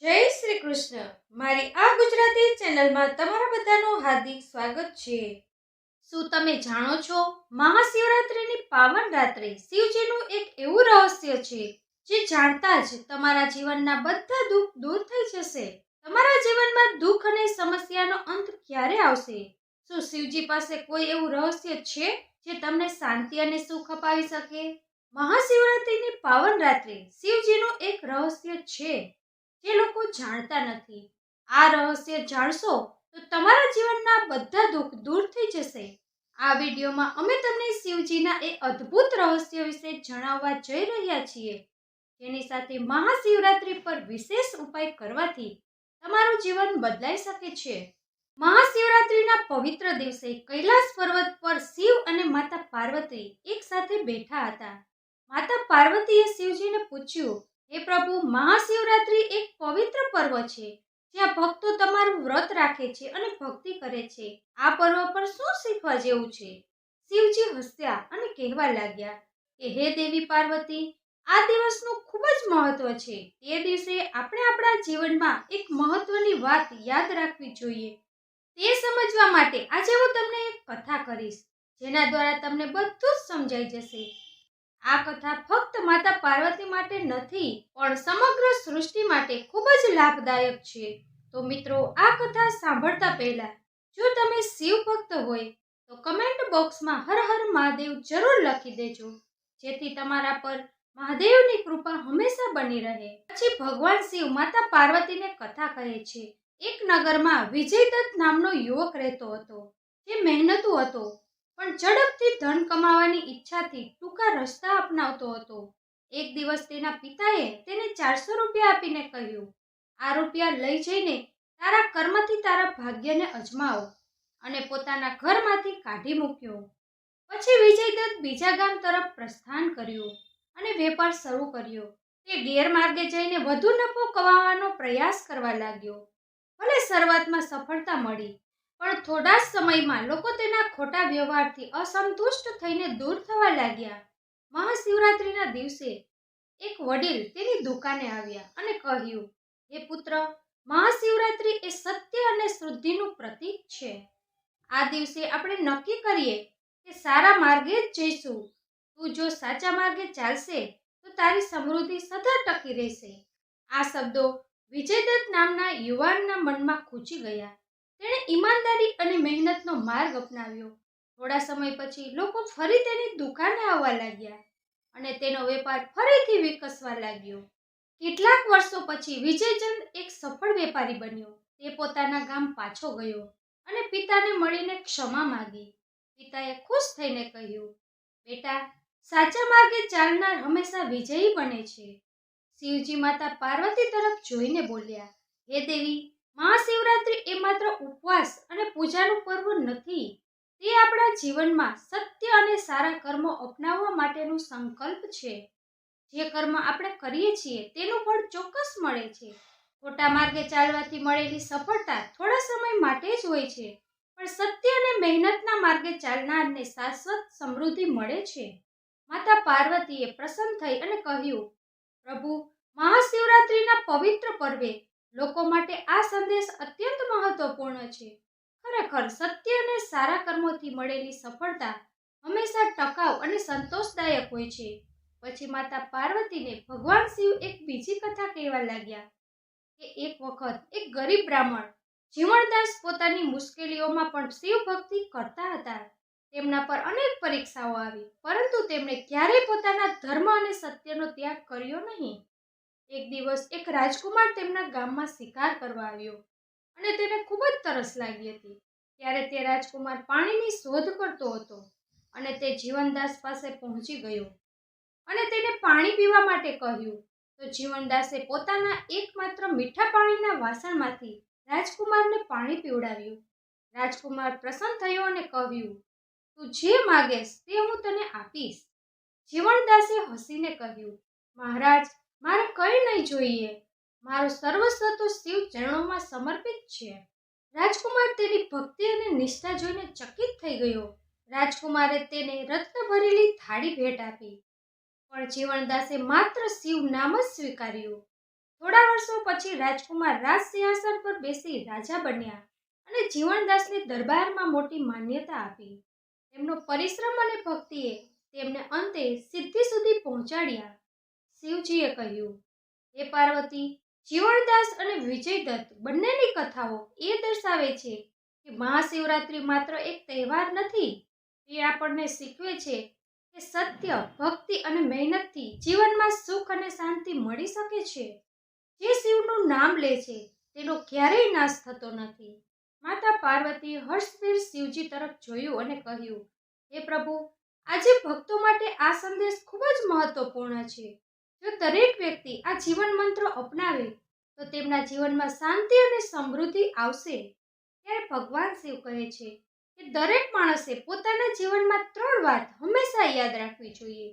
જય શ્રી કૃષ્ણ. મારી આ ગુજરાતી ચેનલમાં તમારા બધાનું હાર્દિક સ્વાગત છે. શું તમે જાણો છો, મહાશિવરાત્રિની પાવન રાત્રે શિવજીનું એક એવું રહસ્ય છે જે જાણતા જ તમારા જીવનના બધા દુઃખ દૂર થઈ જશે. તમારા જીવનમાં દુઃખ અને સમસ્યાનો અંત ક્યારે આવશે? શું શિવજી પાસે કોઈ એવું રહસ્ય છે જે તમને શાંતિ અને સુખ અપાવી શકે? મહાશિવરાત્રિની પાવન રાત્રે શિવજીનું એક રહસ્ય છે જે લોકો જાણતા નથી. આ રહસ્ય જાણશો તો તમારા જીવનના બધા દુઃખ દૂર થઈ જશે. આ વિડીયોમાં અમે તમને શિવજીના એ અદ્ભુત રહસ્ય વિશે જણાવવા જઈ રહ્યા છીએ, જેની સાથે મહાશિવરાત્રિ પર વિશેષ ઉપાય કરવાથી તમારું જીવન બદલાઈ શકે છે. મહાશિવરાત્રિના પવિત્ર દિવસે કૈલાસ પર્વત પર શિવ અને માતા પાર્વતી એક સાથે બેઠા હતા. માતા પાર્વતીએ શિવજીને પૂછ્યું, હે પ્રભુ, મહાશિવરાત્રિ એક પવિત્ર પર્વ છે જ્યાં ભક્તો તમારું વ્રત રાખે છે અને ભક્તિ કરે છે. આ પર્વ પર શું શીખવા જેવું છે? શિવજી હસ્યા અને કહેવા લાગ્યા કે હે દેવી પાર્વતી, આ દિવસનું ખૂબ જ મહત્વ છે. તે દિવસે આપણે આપણા જીવનમાં એક મહત્વની વાત યાદ રાખવી જોઈએ. તે સમજવા માટે આજે હું તમને એક કથા કહીશ, જેના દ્વારા તમને બધું જ સમજાઈ જશે. આ કથા ફક્ત માતા પાર્વતી માટે નથી, પણ સમગ્ર સૃષ્ટિ માટે ખૂબ જ લાભદાયક છે. તો મિત્રો, આ કથા સાંભળતા પહેલા જો તમે શિવ ભક્ત હોય તો કમેન્ટ બોક્સમાં હર હર મહાદેવ જરૂર લખી દેજો, જેથી તમારા પર મહાદેવની કૃપા હંમેશા બની રહે. પછી ભગવાન શિવ માતા પાર્વતીને કથા કહે છે. એક નગરમાં વિજયદત્ત નામનો યુવક રહેતો હતો, જે મહેનતુ હતો પણ ઝડપથી ધન કમાવાની ઈચ્છાથી ટૂંકા રસ્તા અપનાવતો હતો. એક દિવસ તેના પિતાએ તેને 400 રૂપિયા આપીને કહ્યું, આ રૂપિયા લઈ જઈને તારા કર્મથી તારા ભાગ્યને અજમાવો, અને પોતાના ઘરમાંથી કાઢી મૂક્યો. પછી વિજયદત્ત બીજા ગામ તરફ પ્રસ્થાન કર્યું અને વેપાર શરૂ કર્યો. તે ગેરમાર્ગે જઈને વધુ નફો કમાવાનો પ્રયાસ કરવા લાગ્યો. ભલે શરૂઆતમાં સફળતા મળી, પણ થોડા જ સમયમાં લોકો તેના ખોટા વ્યવહારથી અસંતુષ્ટ થઈને દૂર થવા લાગ્યા. મહાશિવરાત્રિના દિવસે એક વડીલ તેની દુકાને આવ્યા અને કહ્યું, હે પુત્ર, મહાશિવરાત્રિ એ સત્ય અને શુદ્ધિનું પ્રતીક છે. આ દિવસે આપણે નક્કી કરીએ કે સારા માર્ગે જ જઈશું. તું જો સાચા માર્ગે ચાલશે તો તારી સમૃદ્ધિ સદા ટકી રહેશે. આ શબ્દો વિજયદત્ત નામના યુવાનના મનમાં ખૂંચી ગયા. તેણે ઈમાનદારી અને મહેનતનો માર્ગ અપનાવ્યો. થોડા સમય પછી લોકો ફરી તેની દુકાને આવવા લાગ્યા અને તેનો વેપાર ફરીથી વિકસવા લાગ્યો. કેટલાક વર્ષો પછી વિજયચંદ એક સફળ વેપારી બન્યો. તે પોતાના ગામ પાછો ગયો અને પિતાને મળીને ક્ષમા માંગી. પિતાએ ખુશ થઈને કહ્યું, બેટા, સાચા માર્ગે ચાલનાર હંમેશા વિજયી બને છે. શિવજી માતા પાર્વતી તરફ જોઈને બોલ્યા, હે દેવી, મહાશિવરાત્રિ એ માત્ર ઉપવાસ અને પૂજાનું પર્વ નથી, તે આપણા જીવનમાં સત્ય અને સારા કર્મો અપનાવવા માટેનું સંકલ્પ છે. જે કર્મ આપણે કરીએ છીએ તેનું ફળ ચોક્કસ મળે છે. ખોટા માર્ગે ચાલવાથી મળેલી સફળતા થોડા સમય માટે જ હોય છે, પણ સત્ય અને મહેનતના માર્ગે ચાલનારને શાશ્વત સમૃદ્ધિ મળે છે. માતા પાર્વતીએ પ્રસન્ન થઈ અને કહ્યું, પ્રભુ, મહાશિવરાત્રિના પવિત્ર પર્વે લોકો માટે આ સંદેશ અત્યંત મહત્વપૂર્ણ છે. ખરેખર સત્ય અને સારા કર્મોથી મળેલી સફળતા હંમેશા ટકાઉ અને સંતોષદાયક હોય છે. પછી માતા પાર્વતીને ભગવાન શિવ એક બીજી કથા કહેવા લાગ્યા કે એક વખત એક ગરીબ બ્રાહ્મણ જીવણદાસ પોતાની મુશ્કેલીઓમાં પણ શિવ ભક્તિ કરતા હતા. તેમના પર અનેક પરીક્ષાઓ આવી, પરંતુ તેમણે ક્યારેય પોતાના ધર્મ અને સત્યનો ત્યાગ કર્યો નહીં. એક દિવસ એક રાજકુમાર તેમના ગામમાં શિકાર કરવા આવ્યો અને તેને ખૂબ જ તરસ લાગી હતી. ત્યારે તે રાજકુમાર પાણીની શોધ કરતો હતો અને તે જીવનદાસ પાસે પહોંચી ગયો અને તેને પાણી પીવા માટે કહ્યું. તો જીવનદાસે પોતાના એકમાત્ર મીઠા પાણીના વાસણમાંથી રાજકુમારને પાણી પીવડાવ્યું. રાજકુમાર પ્રસન્ન થયો અને કહ્યું, તું જે માગેશ તે હું તને આપીશ. જીવનદાસે હસીને કહ્યું, મહારાજ, મારે કંઈ નહીં જોઈએ. મારું સર્વસ્વ તો શિવ ચરણોમાં સમર્પિત છે. રાજકુમાર તેની ભક્તિ અને નિષ્ઠા જોઈને ચકિત થઈ ગયો. રાજકુમારે તેને રત્ન ભરેલી થાળી ભેટ આપી, પણ જીવનદાસે માત્ર શિવ નામ જ સ્વીકાર્યું. થોડા વર્ષો પછી રાજકુમાર રાજ સિંહાસન પર બેસી રાજા બન્યા અને જીવનદાસને દરબારમાં મોટી માન્યતા આપી. તેમનો પરિશ્રમ અને ભક્તિએ તેમને અંતે સિદ્ધિ સુધી પહોંચાડ્યા. શિવજીએ કહ્યું, હે પાર્વતી, જીવનદાસ અને વિજયદત્ત બંનેની કથાઓ એ દર્શાવે છે કે મહાશિવરાત્રિ માત્ર એક તહેવાર નથી. એ આપણને શીખવે છે કે સત્ય, ભક્તિ અને મહેનતથી જીવનમાં સુખ અને શાંતિ મળી શકે છે. જે શિવનું નામ લે છે તેનો ક્યારેય નાશ થતો નથી. માતા પાર્વતીએ હર્ષભેર શિવજી તરફ જોયું અને કહ્યું, હે પ્રભુ, આજે ભક્તો માટે આ સંદેશ ખૂબ જ મહત્વપૂર્ણ છે. જો દરેક વ્યક્તિ આ જીવન મંત્ર અપનાવે તો તેમના જીવનમાં શાંતિ અને સમૃદ્ધિ આવશે. ત્યારે ભગવાન શિવ કહે છે કે દરેક માણસે પોતાના જીવનમાં 3 વાત હંમેશા યાદ રાખવી જોઈએ,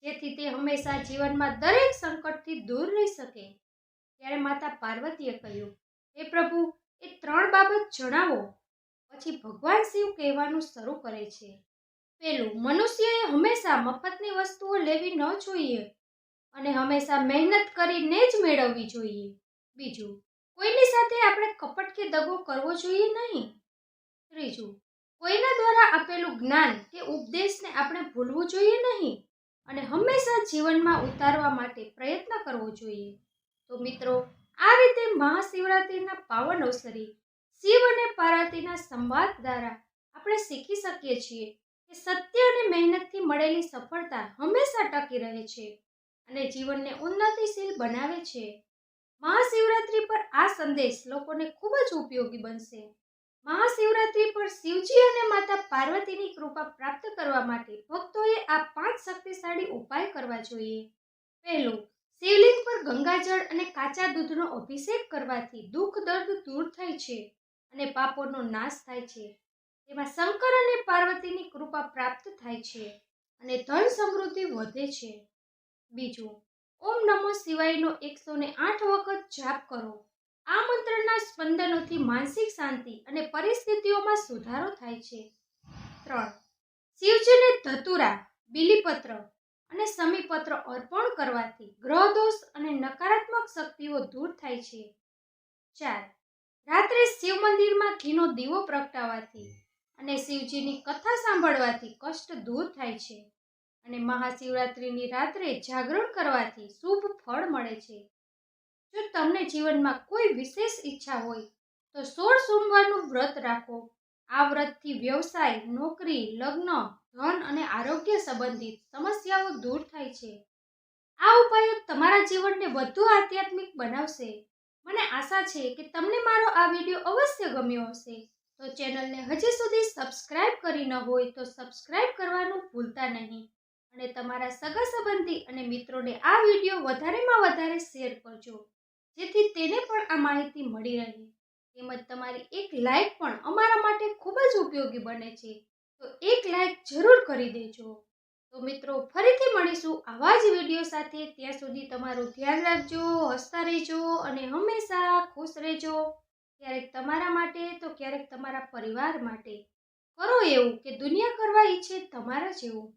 જેથી તે હંમેશા જીવનમાં દરેક સંકટથી દૂર રહી શકે. ત્યારે માતા પાર્વતીએ કહ્યું, હે પ્રભુ, એ 3 બાબત જણાવો. પછી ભગવાન શિવ કહેવાનું શરૂ કરે છે. પહેલું, મનુષ્યએ હંમેશા મફતની વસ્તુઓ લેવી ન જોઈએ અને હંમેશા મહેનત કરીને જ મેળવવી જોઈએ. બીજું, કોઈની સાથે આપણે કપટ કે દગો કરવો જોઈએ નહીં. ત્રીજું, કોઈના દ્વારા આપેલું જ્ઞાન કે ઉપદેશને આપણે ભૂલવું જોઈએ નહીં અને હંમેશા જીવનમાં ઉતારવા માટે પ્રયત્ન કરવો જોઈએ. તો મિત્રો, આ રીતે મહાશિવરાત્રિના પાવન અવસરે શિવ અને પાર્વતીના સંવાદ દ્વારા આપણે શીખી શકીએ છીએ કે સત્ય અને મહેનતથી મળેલી સફળતા હંમેશા ટકી રહે છે અને જીવનને ઉન્નતિશીલ બનાવે છે. મહાશિવરાત્રિ પર આ સંદેશ લોકોને ખૂબ જ ઉપયોગી બનશે. મહાશિવરાત્રિ પર શિવજી અને માતા પાર્વતીની કૃપા પ્રાપ્ત કરવા માટે ભક્તોએ આ 5 શક્તિશાળી ઉપાય કરવા જોઈએ. પહેલું, શિવલિંગ પર ગંગાજળ અને કાચા દૂધનો અભિષેક કરવાથી દુઃખ દર્દ દૂર થાય છે અને પાપોનો નાશ થાય છે. તેમાં શંકર અને પાર્વતીની કૃપા પ્રાપ્ત થાય છે અને ધન સમૃદ્ધિ વધે છે. બીજું, ઓમ નમો શિવાયનો 108 વખત જાપ કરો. આ મંત્રના સ્પંદનોથી માનસિક શાંતિ અને પરિસ્થિતિઓમાં સુધારો થાય છે. 3, શિવજીને ધતુરા, બીલીપત્ર અને સમીપત્ર અર્પણ કરવાથી ગ્રહદોષ અને નકારાત્મક શક્તિઓ દૂર થાય છે. 4, રાત્રે શિવ મંદિરમાં ઘીનો દીવો પ્રગટાવવાથી અને શિવજીની કથા સાંભળવાથી કષ્ટ દૂર થાય છે અને મહાશિવરાત્રિની રાત્રે જાગરણ કરવાથી શુભ ફળ મળે છે. જો તમને જીવનમાં કોઈ વિશેષ ઈચ્છા હોય તો 16 સોમવારનું વ્રત રાખો. આ વ્રતથી વ્યવસાય, નોકરી, લગ્ન, ધન અને આરોગ્ય સંબંધિત સમસ્યાઓ દૂર થાય છે. આ ઉપાયો તમારા જીવનને વધુ આધ્યાત્મિક બનાવશે. મને આશા છે કે તમને મારો આ વિડીયો અવશ્ય ગમ્યો હશે. તો ચેનલને હજી સુધી સબસ્ક્રાઇબ કરી ન હોય તો સબસ્ક્રાઇબ કરવાનું ભૂલતા નહીં અને તમારા સગા સંબંધી અને મિત્રોને આ વિડીયો વધારેમાં વધારે શેર કરજો, જેથી તેને પણ આ માહિતી મળી રહે. તેમજ તમારી એક લાઈક પણ અમારા માટે ખૂબ જ ઉપયોગી બને છે, તો એક લાઈક જરૂર કરી દેજો. તો મિત્રો, ફરીથી મળીશું આવા જ વિડીયો સાથે. ત્યાં સુધી તમારું ધ્યાન રાખજો, હસતા રહેજો અને હંમેશા ખુશ રહેજો. ક્યારેક તમારા માટે તો ક્યારેક તમારા પરિવાર માટે. કરો એવું કે દુનિયા કરવા ઈચ્છે તમારા જેવું.